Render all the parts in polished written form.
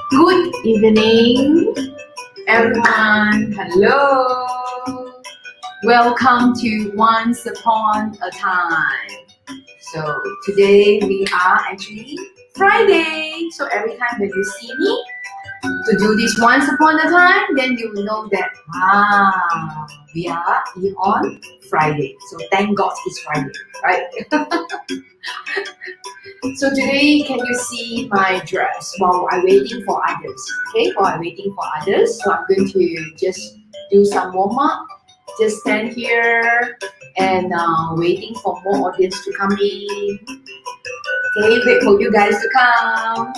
Good evening, everyone. Hello. Welcome to Once Upon a Time. So today we are actually Friday. So every time when you see me to do this once upon a time, then you will know that we are on Friday. So thank God it's Friday, right? So today, can you see my dress while I'm waiting for others? Okay, while I'm waiting for others, so I'm going to just do some warm up. Just stand here and waiting for more audience to come in. Okay, wait for you guys to come.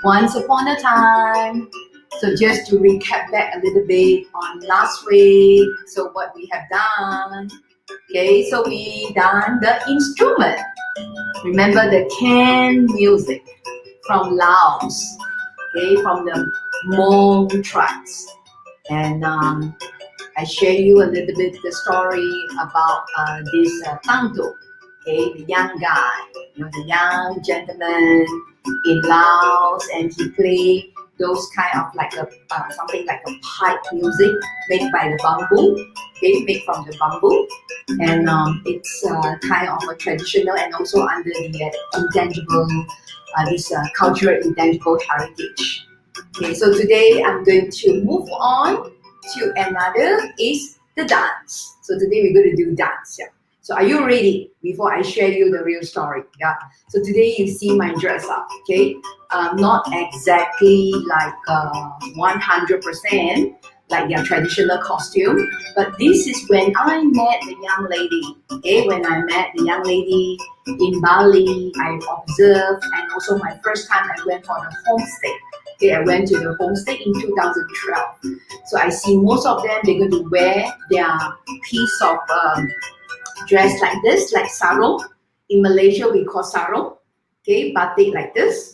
Once upon a time. So just to recap back a little bit on last week. So what we have done. Okay, so we done the instrument. Remember the can music from Laos, okay, from the Hmong tribes. And I share you a little bit the story about this Tangto, okay, the young guy, the young gentleman in Laos, and he played those kind of like a something like a pipe music made by the bamboo, okay, made from the bamboo, and it's kind of a traditional and also under the intangible, this cultural intangible heritage. Okay, so today I'm going to move on to another is the dance. So today we're going to do dance. Yeah. So are you ready before I share you the real story? Yeah. So today you see my dress up. Okay. Not exactly like 100% like their traditional costume, but this is when I met the young lady. Okay. When I met the young lady in Bali, I observed, and also my first time I went for the homestay. Okay, I went to the homestay in 2012. So I see most of them, they're going to wear their piece of dress like this, like Saro. In Malaysia, we call Saro. Okay, batik like this.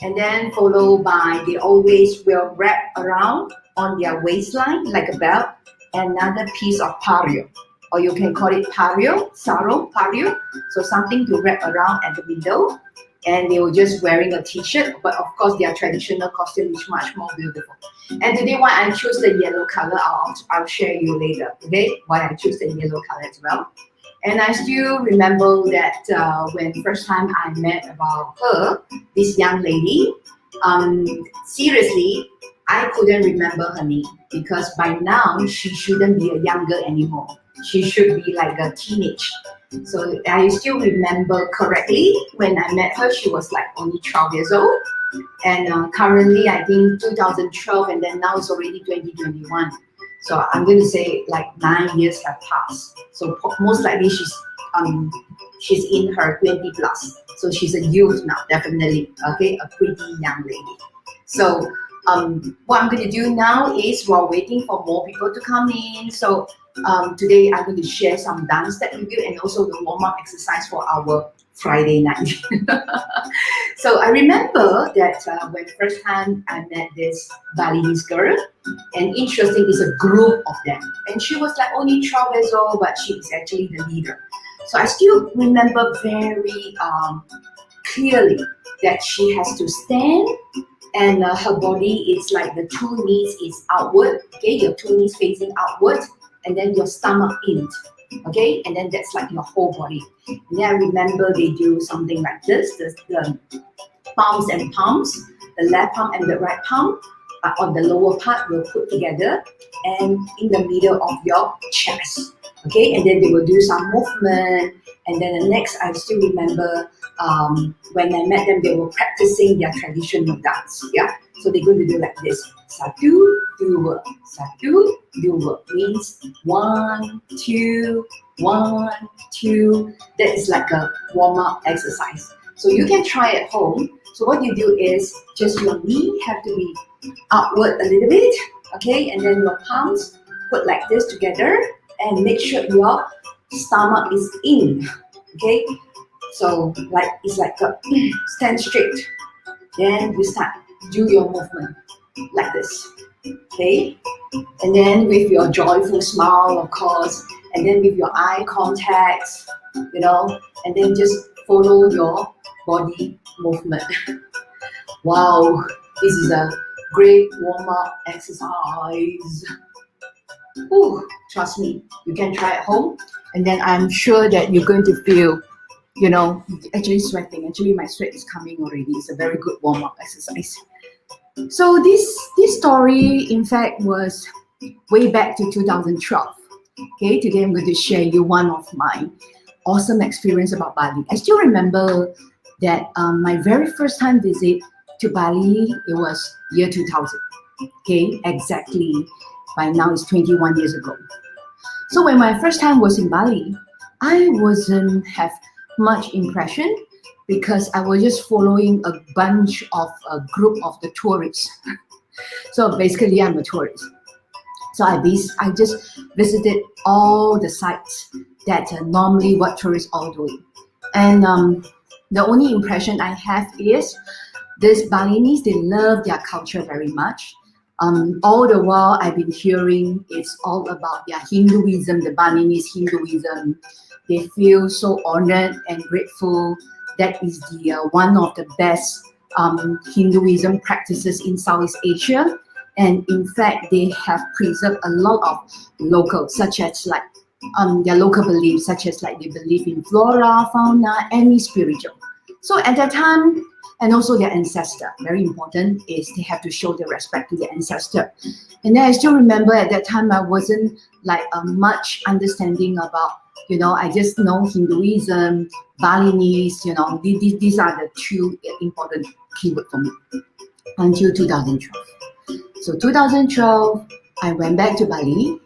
And then followed by, they always will wrap around on their waistline like a belt, another piece of pario. Or you can call it pario, Saro, pario. So something to wrap around at the middle. And they were just wearing a t-shirt, but of course their traditional costume is much more beautiful. And today why I choose the yellow color, I'll share you later, okay? Why I choose the yellow color as well. And I still remember that when first time I met about her, this young lady, seriously, I couldn't remember her name because by now she shouldn't be a younger anymore. She should be like a teenage. So I still remember correctly when I met her, she was like only 12 years old. And currently, I think 2012, and then now it's already 2021. So I'm going to say like 9 years have passed. So most likely she's in her 20 plus. So she's a youth now, definitely. Okay, a pretty young lady. So what I'm going to do now is while waiting for more people to come in. So today I'm going to share some dance step with you and also the warm-up exercise for our Friday night. So I remember that when first time I met this Balinese girl, and interesting is a group of them, and she was like only 12 years old, but she is actually the leader. So I still remember very clearly that she has to stand, and her body is like the two knees is outward, okay, your two knees facing outward, and then your stomach in, okay, and then that's like your whole body. And then I remember they do something like this, the palms and palms, the left palm and the right palm on the lower part will put together and in the middle of your chest, okay, and then they will do some movement. And then the next, I still remember when I met them, they were practicing their traditional dance. Yeah, so they're going to do like this: satu dua, satu dua means 1 2 1 2. That is like a warm up exercise. So you can try at home. So what you do is just your knee have to be outward a little bit, okay, and then your palms put like this together, and make sure your stomach is in, okay. So like it's like a stand straight. Then you start do your movement like this, okay, and then with your joyful smile, of course, and then with your eye contacts, and then just follow your body movement. Wow, This is a great warm-up exercise. Ooh, trust me, you can try at home, and then I'm sure that you're going to feel, actually sweating. Actually, my sweat is coming already. It's a very good warm-up exercise. So this story, in fact, was way back to 2012. Okay, today I'm going to share you one of my awesome experience about Bali. I still remember that my very first time visit to Bali, it was year 2000. Okay, exactly. By now it's 21 years ago. So when my first time was in Bali, I wasn't have much impression because I was just following a bunch of a group of the tourists. So basically, I'm a tourist. So I just visited all the sites that normally what tourists all doing. And the only impression I have is these Balinese, they love their culture very much. All the while I've been hearing it's all about their Hinduism, the Balinese Hinduism. They feel so honored and grateful. That is the one of the best Hinduism practices in Southeast Asia. And in fact, they have preserved a lot of local, such as like their local beliefs, such as like they believe in flora, fauna, and spiritual. So at that time, and also their ancestor, very important, is they have to show the respect to their ancestor. And then I still remember at that time I wasn't like much understanding about, I just know Hinduism, Balinese, these are the two important keywords for me until 2012. So 2012, I went back to Bali,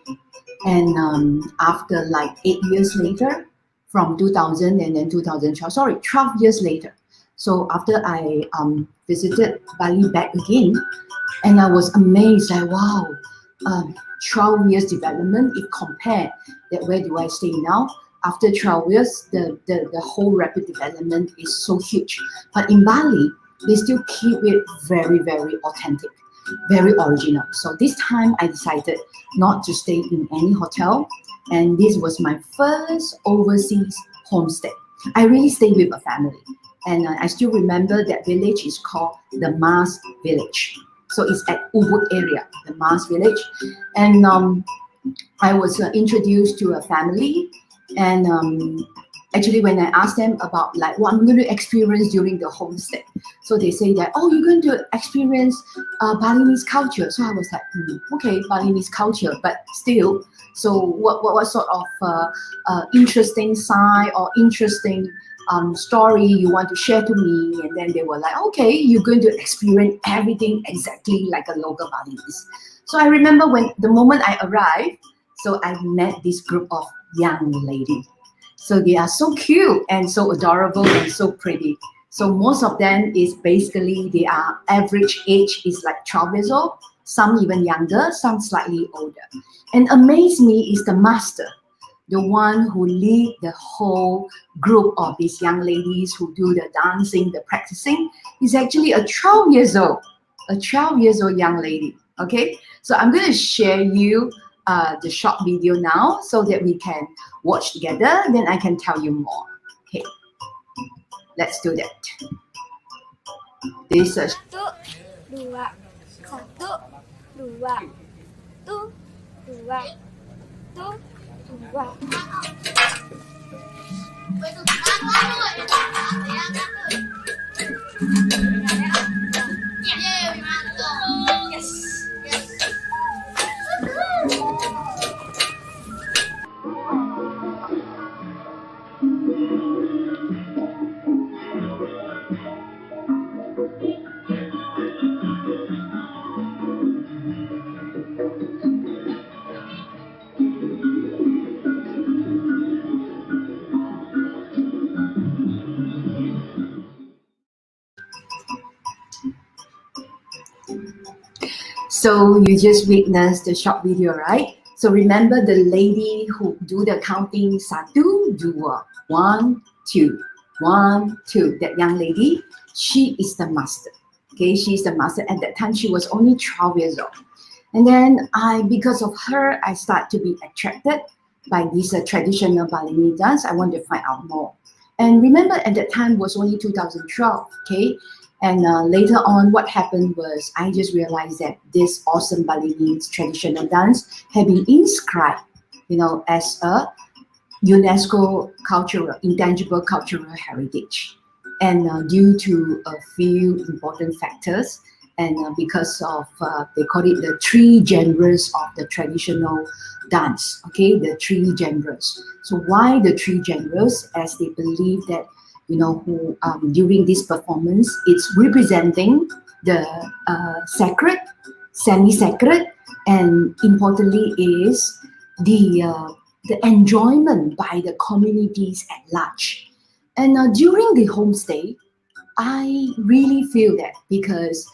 and after like 8 years later, from 2000 and then 2012, 12 years later. So after I visited Bali back again, and I was amazed, like wow, 12 years development, if compared that where do I stay now, after 12 years, the whole rapid development is so huge. But in Bali, they still keep it very, very authentic, very original. So this time I decided not to stay in any hotel, and this was my first overseas homestay. I really stayed with a family, and I still remember that village is called the Mars Village. So it's at Ubud area, the Mars Village, and I was introduced to a family, and actually when I asked them about like what I'm going to experience during the homestay, so they say that, oh, you're going to experience Balinese culture. So I was like, okay, Balinese culture, but still, so what sort of interesting side or interesting story you want to share to me? And then they were like, okay, you're going to experience everything exactly like a local Balinese. So I remember when the moment I arrived, so I met this group of young ladies. So they are so cute and so adorable and so pretty. So most of them is basically their average age is like 12 years old, some even younger, some slightly older. And amaze me is the master, the one who lead the whole group of these young ladies who do the dancing, the practicing, is actually a 12 years old young lady. Okay, so I'm going to share you the short video now so that we can watch together, then I can tell you more. Okay, let's do that. This is Satu, dua, satu, dua, satu, dua, satu, dua. So you just witnessed the short video, right? So remember the lady who do the counting, satu, dua, 1, 2, 1, 2. That young lady, she is the master. Okay, she's the master. At that time, she was only 12 years old. And then because of her, I start to be attracted by this traditional Balinese dance. I want to find out more. And remember, at that time was only 2012. Okay, And later on, what happened was I just realized that this awesome Balinese traditional dance had been inscribed, as a UNESCO cultural, intangible cultural heritage. And due to a few important factors, and because of, they call it the three genres of the traditional dance, okay, the three genres. So why the three genres? As they believe that, during this performance, it's representing the sacred, semi-sacred, and importantly is the enjoyment by the communities at large. And during the homestay, I really feel that because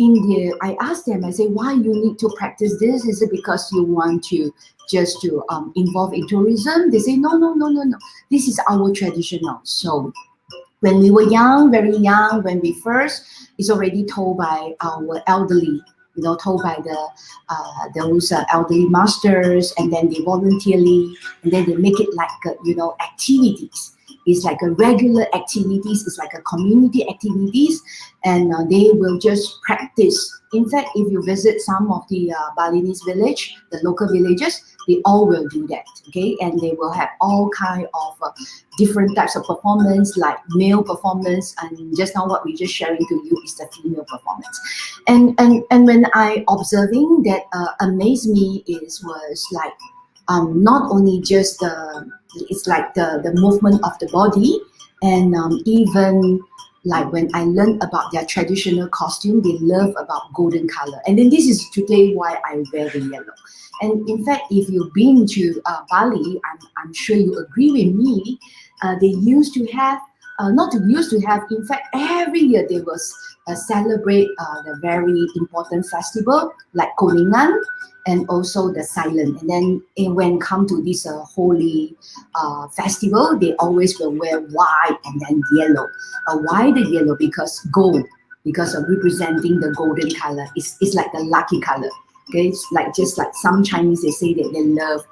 I asked them, I say, why you need to practice this? Is it because you want to just to involve in tourism? They say, no, no, no, no, no. This is our traditional. So when we were young, very young, when we first, it's already told by our elderly, told by the those elderly masters, and then they voluntarily, and then they make it like activities. It's like a regular activities. It's like a community activities, and they will just practice. In fact, if you visit some of the Balinese village, the local villages, they all will do that. Okay, and they will have all kind of different types of performance, like male performance, and just now what we just sharing to you is the female performance. And when I observing that, amazed me was like not only just it's like the movement of the body, and even like when I learned about their traditional costume, they love about golden color. And then this is today why I wear the yellow. And in fact, if you've been to Bali, I'm sure you agree with me, they used to have, not to used to have, in fact, every year they will celebrate the very important festival like Kuningan, and also the silent. And then when come to this holy festival, they always will wear white and then yellow. Why the yellow? Because gold, because of representing the golden color. It's like the lucky color. Okay, it's like just like some Chinese, they say that they love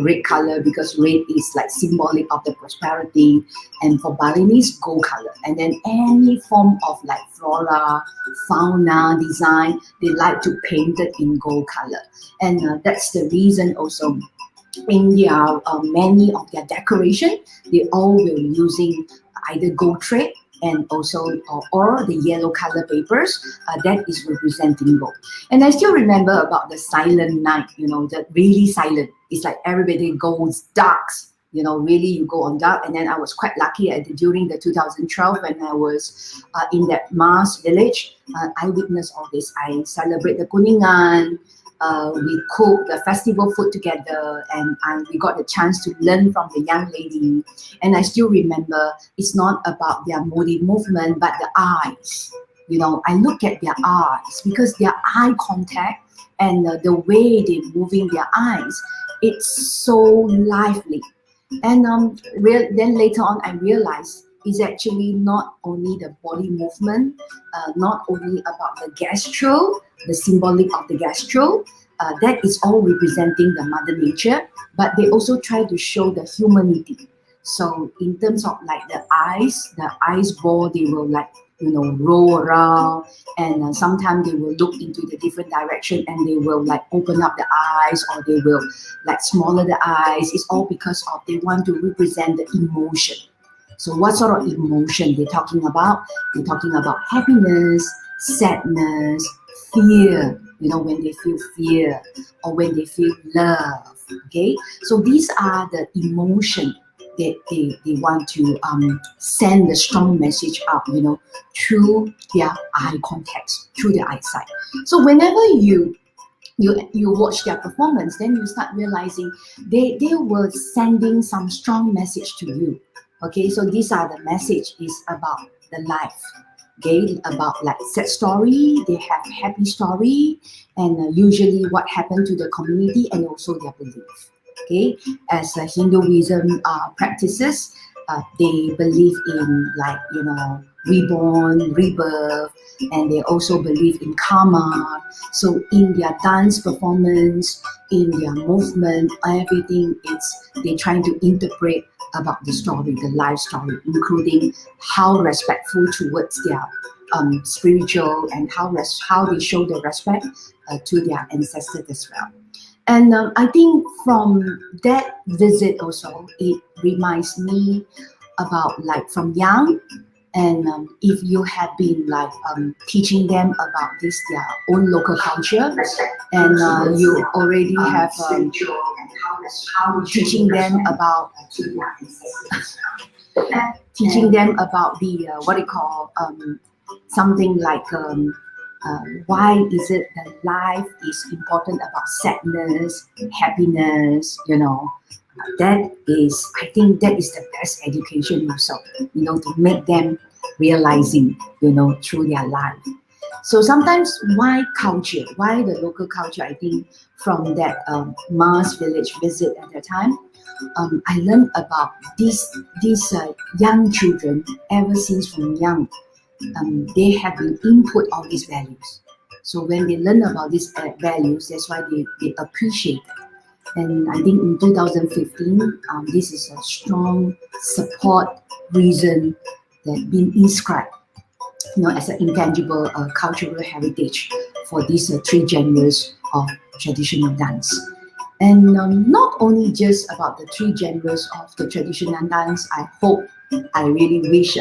red color because red is like symbolic of the prosperity, and for Balinese, gold color. And then any form of like flora, fauna, design, they like to paint it in gold color. And that's the reason also in their many of their decoration, they all will using either gold thread and also or the yellow color papers that is representing gold. And I still remember about the silent night, the really silent. It's like everybody goes dark, really you go on dark. And then I was quite lucky during the 2012 when I was in that Mars village. I witnessed all this. I celebrate the Kuningan. We cook the festival food together, and we got the chance to learn from the young lady. And I still remember it's not about their body movement, but the eyes. I look at their eyes because their eye contact and the way they're moving their eyes, it's so lively. And then later on, I realized it's actually not only the body movement, not only about the gastro, the symbolic of the gastro, that is all representing the mother nature, but they also try to show the humanity. So in terms of like the eyes ball, they will like, roll around, and sometimes they will look into the different direction, and they will like open up the eyes, or they will like smaller the eyes. It's all because of they want to represent the emotion. So what sort of emotion they're talking about? They're talking about happiness, sadness, fear, when they feel fear, or when they feel love. Okay, so these are the emotion that they want to send the strong message out, through their eye contact, through their eyesight. So whenever you watch their performance, then you start realizing they were sending some strong message to you. Okay, so these are the message is about the life. Okay, about like sad story, they have happy story, and usually what happened to the community and also their belief. Okay, as Hinduism practices, they believe in like reborn, rebirth, and they also believe in karma. So in their dance performance, in their movement, everything they're trying to interpret about the story, the life story, including how respectful towards their spiritual and how they show the respect to their ancestors as well. And I think from that visit also, it reminds me about like from young, and if you have been like teaching them about this their own local culture, and you already have teaching them about teaching them about the what they call something like why is it that life is important about sadness, happiness, that is, I think that is the best education also, to make them realizing, through their life. So sometimes why culture, why the local culture, I think from that Mars village visit at the time, I learned about these young children ever since from young. They have been input all these values. So when they learn about these values, that's why they appreciate it. And I think in 2015, this is a strong support reason that been inscribed, as an intangible cultural heritage for these 3 genres of traditional dance. And not only just about the 3 genres of the traditional dance, I really wish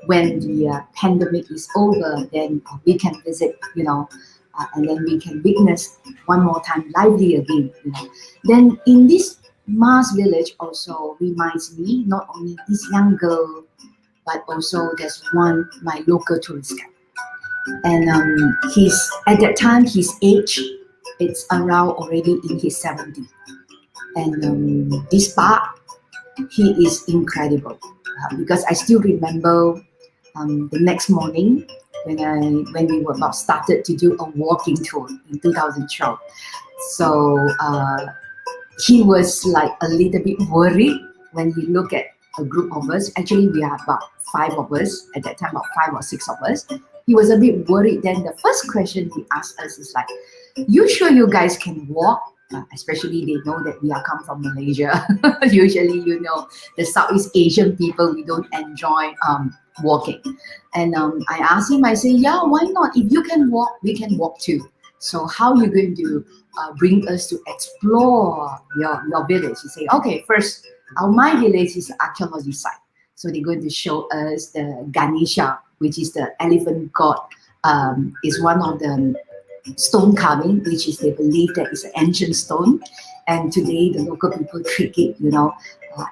when the pandemic is over, then we can visit, and then we can witness one more time lively again. Then in this Mars village also reminds me not only this young girl, but also there's one my local tourist guide, and he's at that time his age, it's around already in his 70s, and this part he is incredible because I still remember the next morning when we were about started to do a walking tour in 2012. So he was like a little bit worried when he looked at a group of us. Actually, we are about 5 of us at that time, about 5 or 6 of us. He was a bit worried. Then the first question he asked us is like, "You sure you guys can walk?" Especially they know that we are come from Malaysia. Usually, the Southeast Asian people, we don't enjoy walking. And I asked him, I say, "Yeah, why not? If you can walk, we can walk too. So how are you going to bring us to explore your village?" He say, "Okay, first, my village is an archaeology site. So they're going to show us the Ganesha, which is the elephant god, is one of the stone carving, which is they believe that is an ancient stone, and today the local people treat it,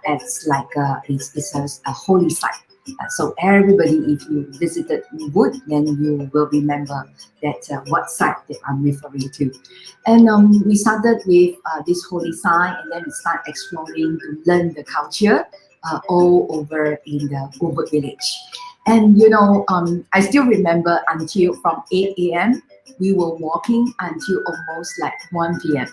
as like it's a holy site. So everybody, if you visited Wood, then you will remember that what site that I'm referring to. And we started with this holy site, and then we start exploring to learn the culture all over in the Ubud village. And I still remember until from 8 a.m. we were walking until almost like 1 p.m.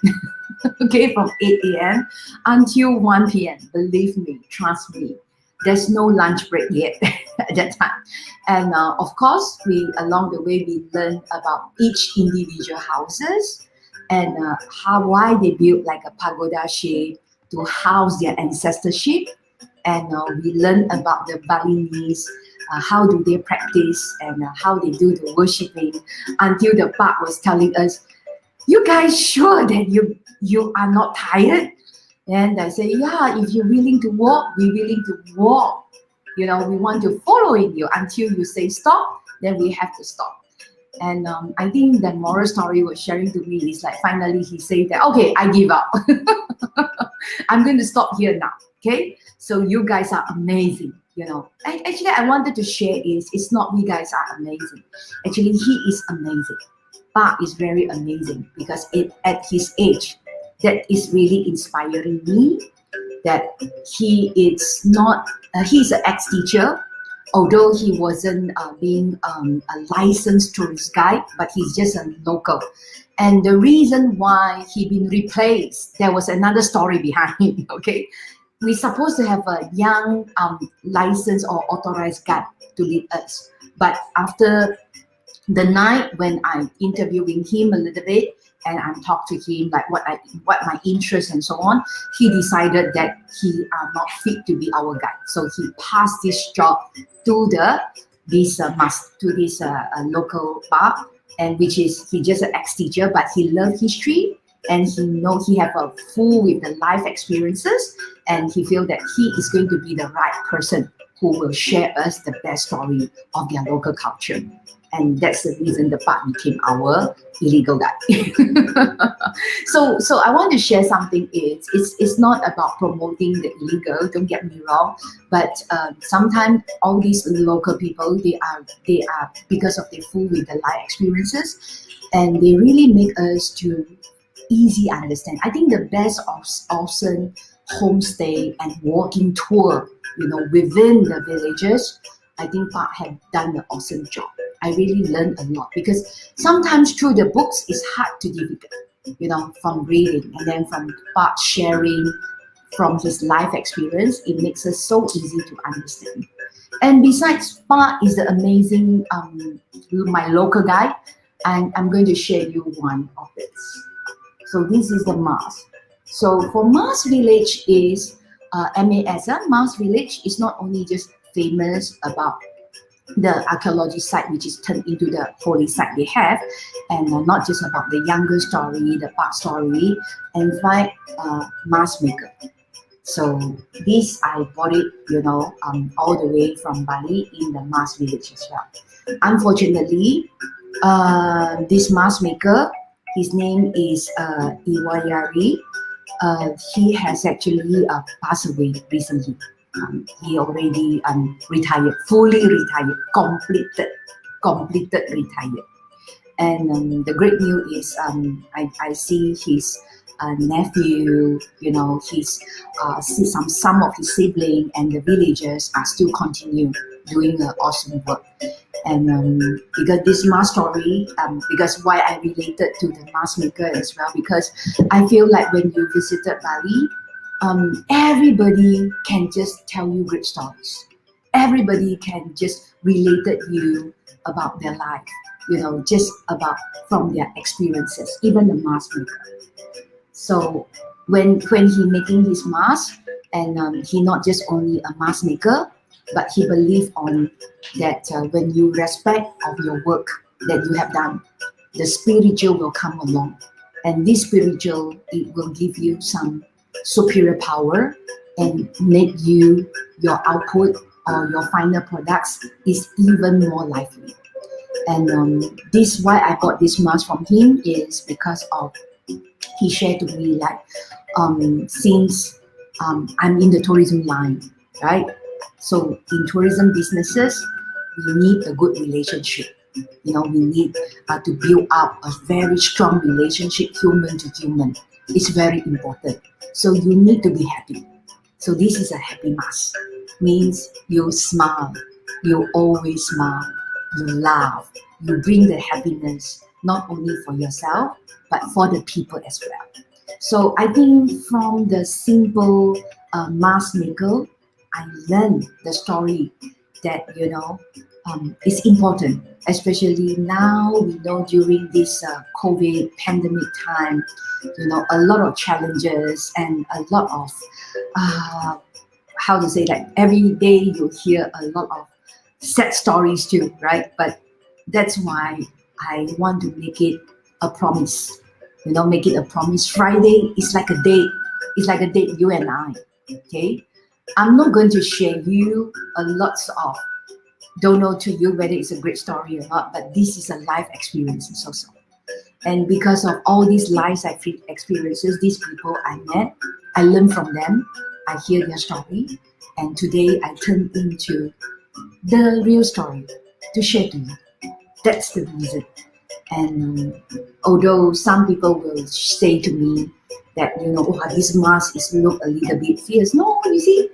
Okay, from 8 a.m. until 1 p.m. Believe me, trust me, there's no lunch break yet at that time. And of course, along the way we learned about each individual houses and why they built like a pagoda shape to house their ancestor sheep. And we learned about the Balinese, how do they practice and how they do the worshipping, until the part was telling us, "You guys sure that you are not tired?" And I say, "Yeah, if you're willing to walk, we're willing to walk. We want to follow you until you say stop, then we have to stop." And I think the moral story was sharing to me is like finally he said that, "Okay, I give up. I'm going to stop here now. Okay, so you guys are amazing." Actually, I wanted to share is it's not we guys are amazing. Actually, he is amazing. Pa is very amazing because at his age, that is really inspiring me. That he is not. He's an ex-teacher, although he wasn't being a licensed tourist guide, but he's just a local. And the reason why he been replaced, there was another story behind. Okay, we're supposed to have a young licensed or authorized guide to lead us, but after the night when I'm interviewing him a little bit and I'm talking to him like what my interests and so on, he decided that he are not fit to be our guide. So he passed this job to the this mask to this local bar, and which is he just an ex-teacher, but he loved history, and he have a full with the life experiences, and he feel that he is going to be the right person who will share us the best story of their local culture. And that's the reason the part became our illegal guide. So I want to share something. It's not about promoting the illegal, don't get me wrong, but sometimes all these local people, they are because of their full with the life experiences, and they really make us to easy understand. I think the best awesome homestay and walking tour, within the villages, I think Park have done an awesome job. I really learned a lot, because sometimes through the books it's hard to difficult, from reading, and then from Park sharing from his life experience, it makes us so easy to understand. And besides, Park is the amazing my local guide, and I'm going to share you one of this. So this is the Mars. So for Mars Village is MAS. Mars Village is not only just famous about the archaeology site, which is turned into the holy site they have, and not just about the younger story, the Park story, and find Mars maker. So this I bought it, all the way from Bali in the Mars Village as well. Unfortunately, this Mars maker, his name is Iwayari. He has actually passed away recently. He already retired, fully retired, completed retired. And the great news is I see his nephew, his some of his siblings and the villagers are still continue doing awesome work. And because this Mars story, because why I related to the Mars maker as well, because I feel like when you visited Bali, everybody can just tell you great stories. Everybody can just relate you about their life, just about from their experiences, even the Mars maker. So when he making his mask, and he not just only a mask maker, but he believe on that when you respect of your work that you have done, the spiritual will come along, and this spiritual, it will give you some superior power and make you your output or your final products is even more lively. And this why I bought this mask from him is because of he shared to me like since I'm in the tourism line, right? So in tourism businesses, we need a good relationship. We need to build up a very strong relationship, human to human. It's very important. So you need to be happy. So this is a happy mask. Means you smile, you always smile, you laugh, you bring the happiness not only for yourself but for the people as well. So I think from the simple mask maker, I learned the story that is important, especially now we know during this COVID pandemic time, a lot of challenges and a lot of how to say that every day you hear a lot of sad stories too, right? But that's why I want to make it a promise. Make it a promise. Friday is like a date. It's like a date, you and I. Okay. I'm not going to share you a lot of, don't know to you whether it's a great story or not, but this is a life experience also. And because of all these life experiences, these people I met, I learned from them, I hear their story, and today I turn into the real story to share to you. That's the reason. And although some people will say to me that, this mask is look a little bit fierce. No, you see,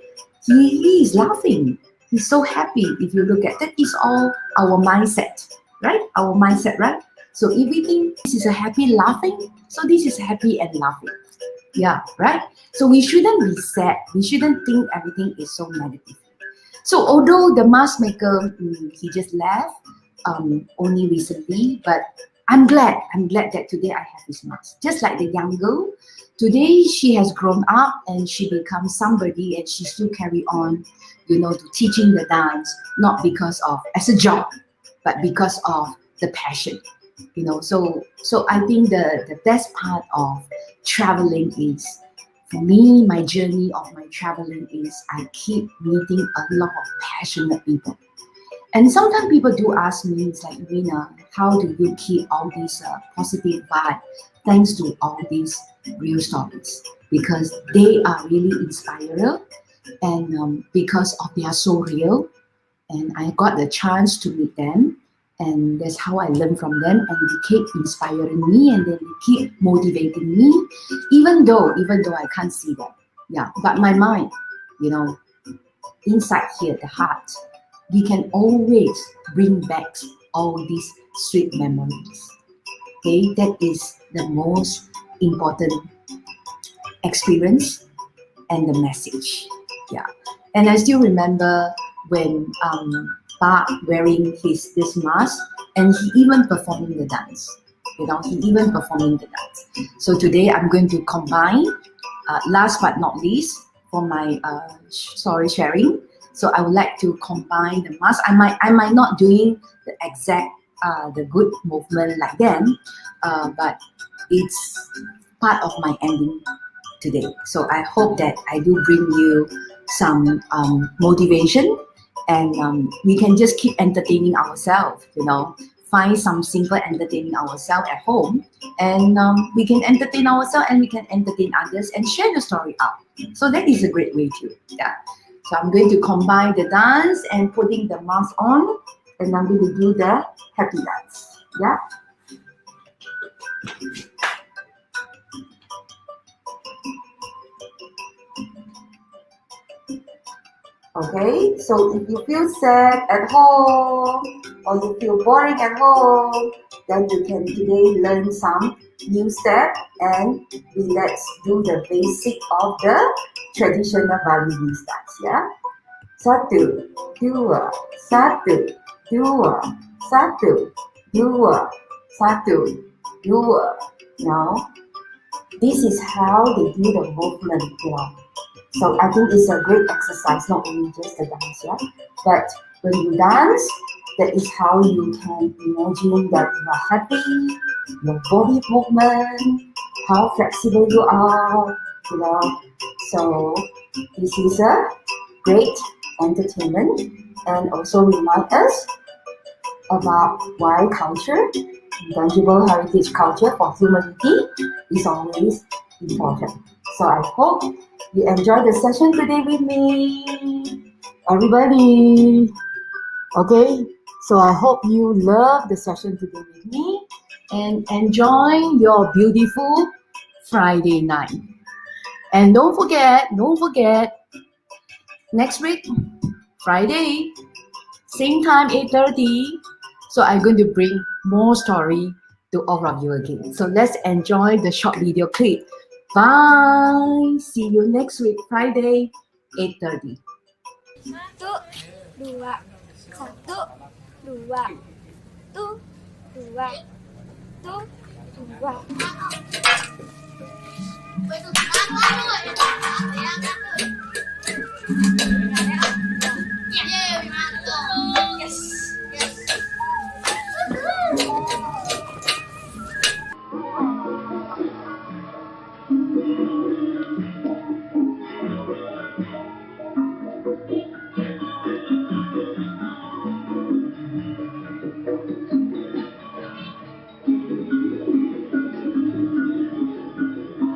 he is laughing. He's so happy. If you look at that, is all our mindset, right? Our mindset, right? So if we think this is a happy laughing, so this is happy and laughing. Yeah, right? So we shouldn't be sad. We shouldn't think everything is so negative. So although the mask maker, he just left only recently, but I'm glad that today I have this mask. Just like the young girl, today she has grown up and she becomes somebody, and she still carry on, to teaching the dance, not because of as a job, but because of the passion. So I think the best part of traveling is, for me, my journey of my traveling is I keep meeting a lot of passionate people. And sometimes people do ask me, it's like, Rina, how do you keep all these positive vibe thanks to all these real stories? Because they are really inspiring, and because of they are so real, and I got the chance to meet them, and that's how I learned from them, and they keep inspiring me, and then they keep motivating me, even though I can't see them. Yeah, but my mind, you know, inside here, the heart, we can always bring back all these sweet memories. Okay, that is the most important experience and the message. Yeah, and I still remember when Bart wearing his this mask, and he even performing the dance. He even performing the dance. So today I'm going to combine, last but not least, for my story sharing. So I would like to combine the mask. I might not doing the exact the good movement like them, but it's part of my ending today. So I hope that I do bring you some motivation, and we can just keep entertaining ourselves. Find some simple entertaining ourselves at home, and we can entertain ourselves and we can entertain others and share the story out. So that is a great way too. Yeah. So I'm going to combine the dance and putting the mask on, and I'm going to do the happy dance. Yeah. Okay, so if you feel sad at home or you feel boring at home, then you can today learn some new step, and let's do the basic of the traditional Bali dance. Yeah, satu, dua, satu, dua, satu, dua, satu, dua. Now, this is how they do the movement. So I think it's a great exercise, not only just the dance, yeah. But when you dance, that is how you can imagine that you are happy, your body movement, how flexible you are. So this is a great entertainment, and also remind us about why culture, intangible heritage culture for humanity, is always important. So I hope you enjoyed the session today with me, everybody. Okay, so I hope you love the session today with me and enjoy your beautiful Friday night. And don't forget, next week, Friday, same time, 8:30. So I'm going to bring more story to all of you again. So let's enjoy the short video clip. Bye. See you next week, Friday, 8:30. Satu, dua, satu, dua, satu, dua, satu, dua.